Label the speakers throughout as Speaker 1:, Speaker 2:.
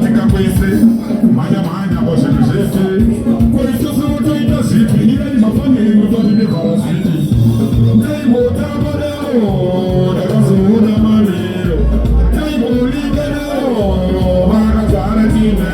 Speaker 1: katika kwese manya manya kwa shemzete kwa isoso moto itasipi ila ni mafanya ni mutoni ni farasiti Naibo tabareo Dakazuda manero Naibo lidereo Baka zara kime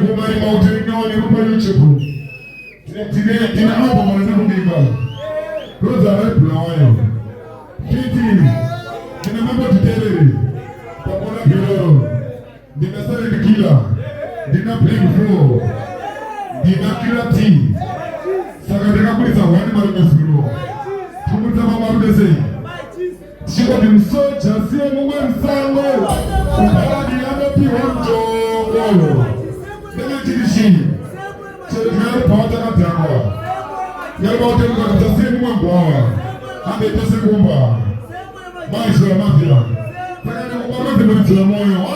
Speaker 1: kumari mautenyoni rupa YouTube. Tina hapo mwanzo kumbika. Roza repula wayo. Kiti. Tina mambo tutelele. Kwa kona kilo. Dina sare kila. Dina bring flow. Dina kila tea. Sakateka kulisa wani marumesuro. Tumuta mama rudese. Shiko ni msocha siye mwe msango. Upaladi yame piwanjo. Nene tirishi. Chere pawata katangwa. Yalba hotelu katasiye mwe mbawa. Ande tese kumba. Maisha ya mafia. Sakateka kumbakati mwitila moyo.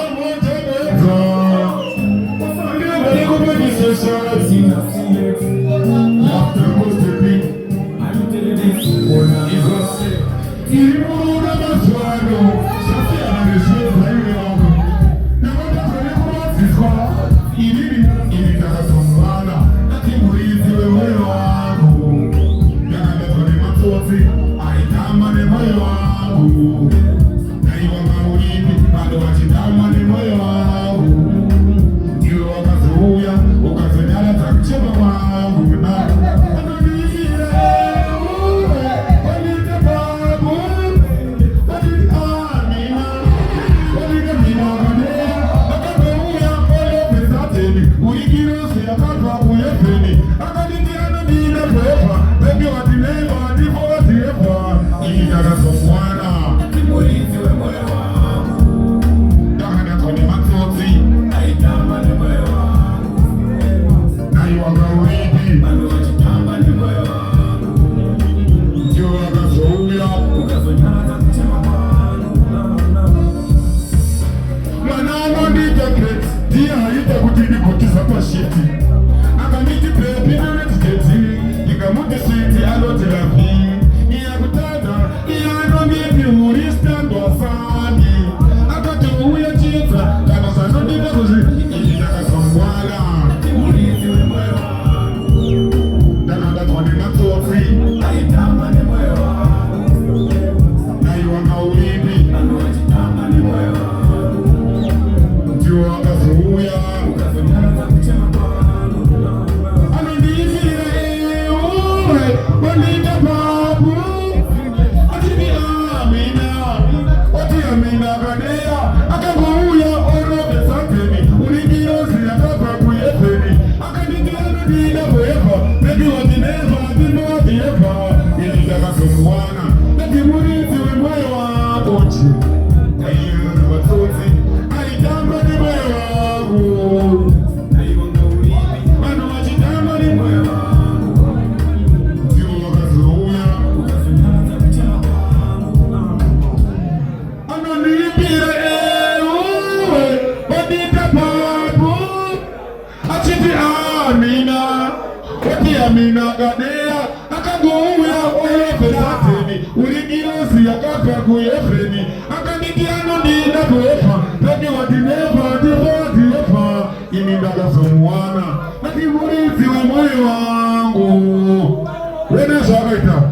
Speaker 2: Amina gadea akagoya oyo pesateni uligirosi akaka kuyefeni akanikiano ndina kwefa peke watineva tifa inindaga somuana nakimurizi wa moyo wangu wene shakaita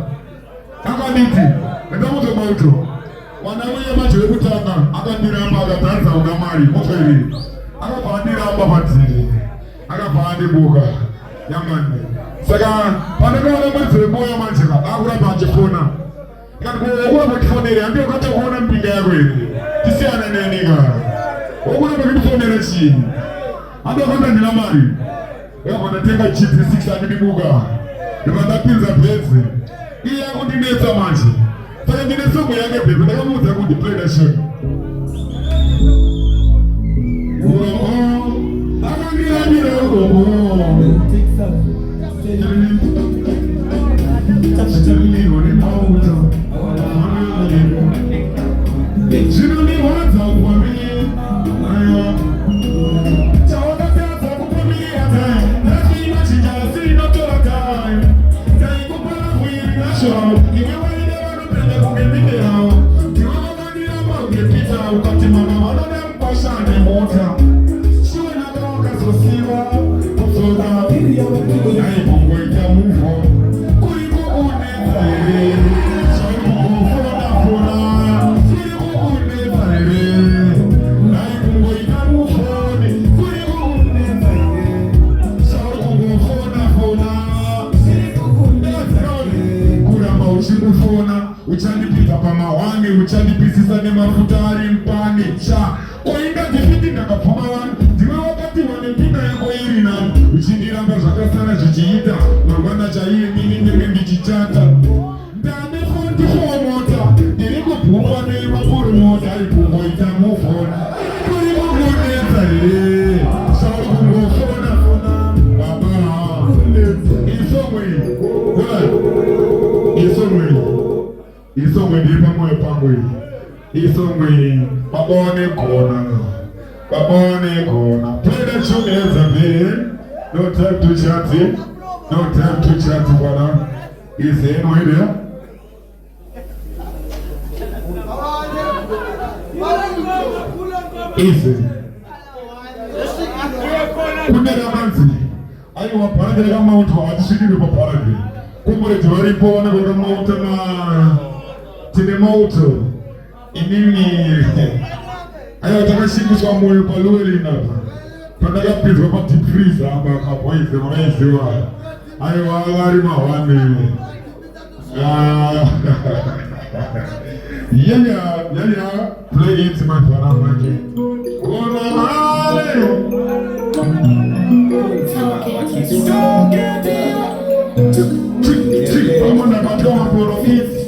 Speaker 2: akaniti netamuto mauto wanaweye macho ekutanga akandiramba agatanza ungamari moferi akapandiramba patiri akapandibuka yamani saka panakona mwezi moyo manchika akura panchifuna kwa mutifonere ambio kata kuona mpinga yako hivi kisi ananeniga okuna mutifonere chini ambio kata nila mari yako natenga chipi 6 bibuga yukata pinza pezi iya kundineza manchi saka ngine somo yake pepe naka muza kundi play that shit akangira uchandipisisa nemafutari mpani cha oinga tifiti ndakapfuma vanhu dzimwe wakati wane mpinda yako iri nani uchindiramba zvakasara zvichiita mangwana chaiye mini ndenge ndichichata ndane 44 mota ndiri kubhumba neimapuri mota ari kumboita mufona kuri kukunetsa here sauri kumbofona baba isomwe ndiri pamwoyo pangu isomwe babone khona play that tune as a man. No time to chat bwana is anywhere there. Easy. Kunera manzi aiwa parade kama mtu hatishikiwe pa parade kumbure tiwaripo wana kwa mauta na tine mauta inini aiwa takashindishwa moyo palueli napa pandaka pizwa pa deep freezer amba kapoize mwanaiziwa aiwa alari mawane yaya play it my father kona male vamos na patrona por ofício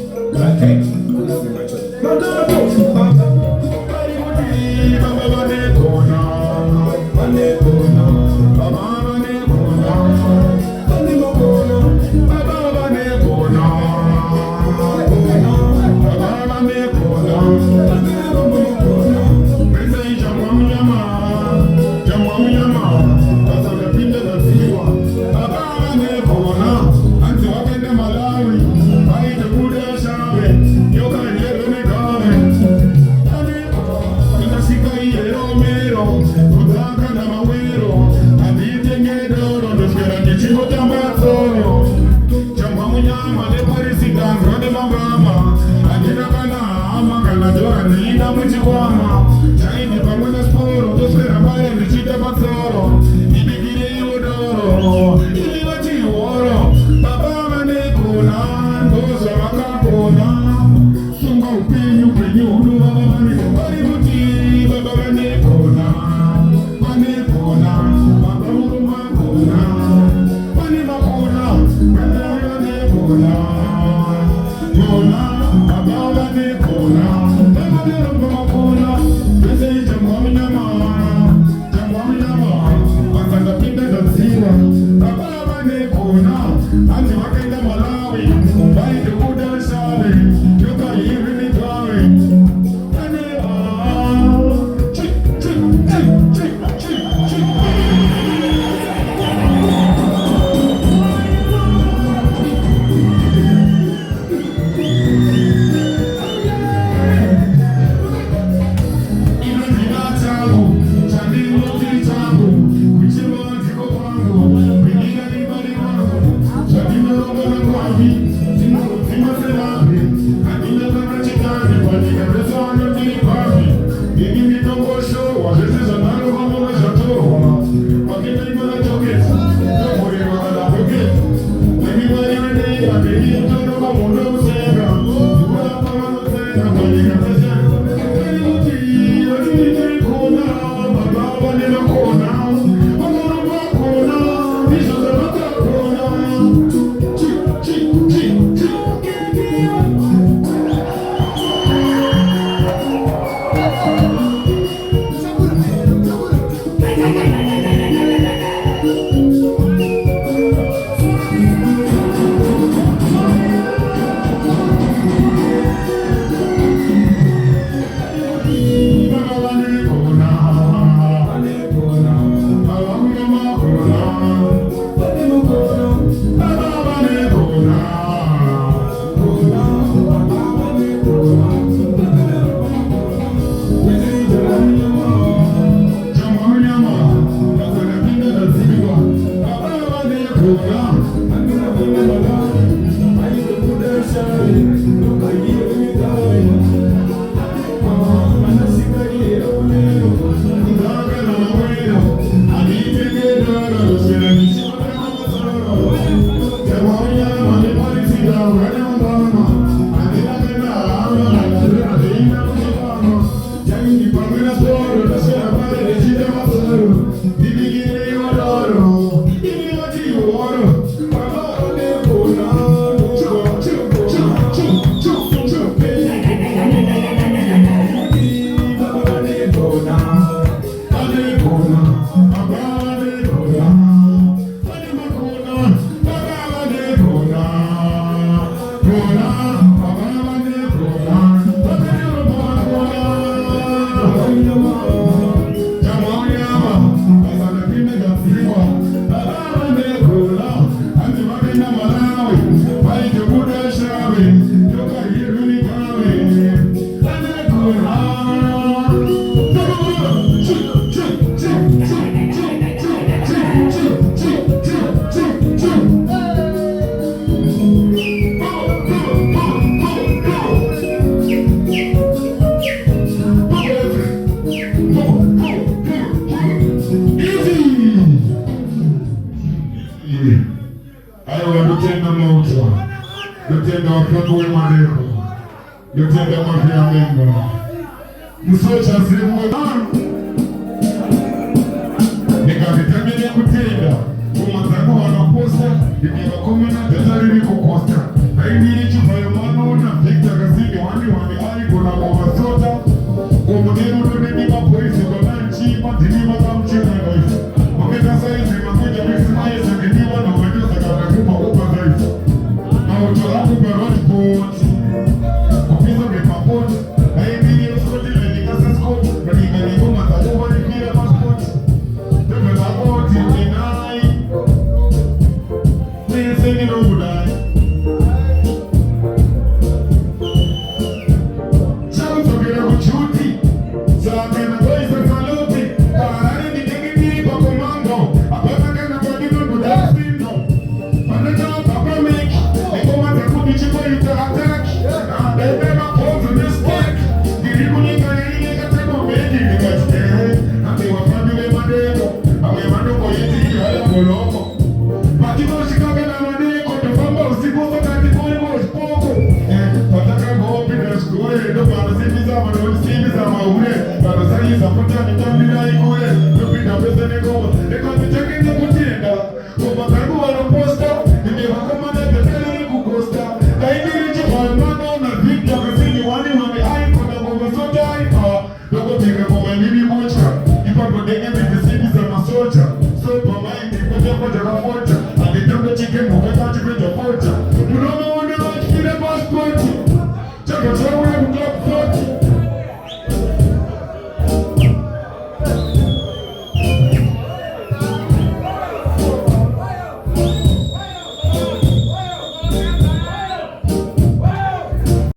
Speaker 1: Yotenda wakabu we mareko Yotenda mafia menga Msocha simu Nika vitamini kutenda Kumazako wanaposta Ikiwa komena tetari kukosta Haini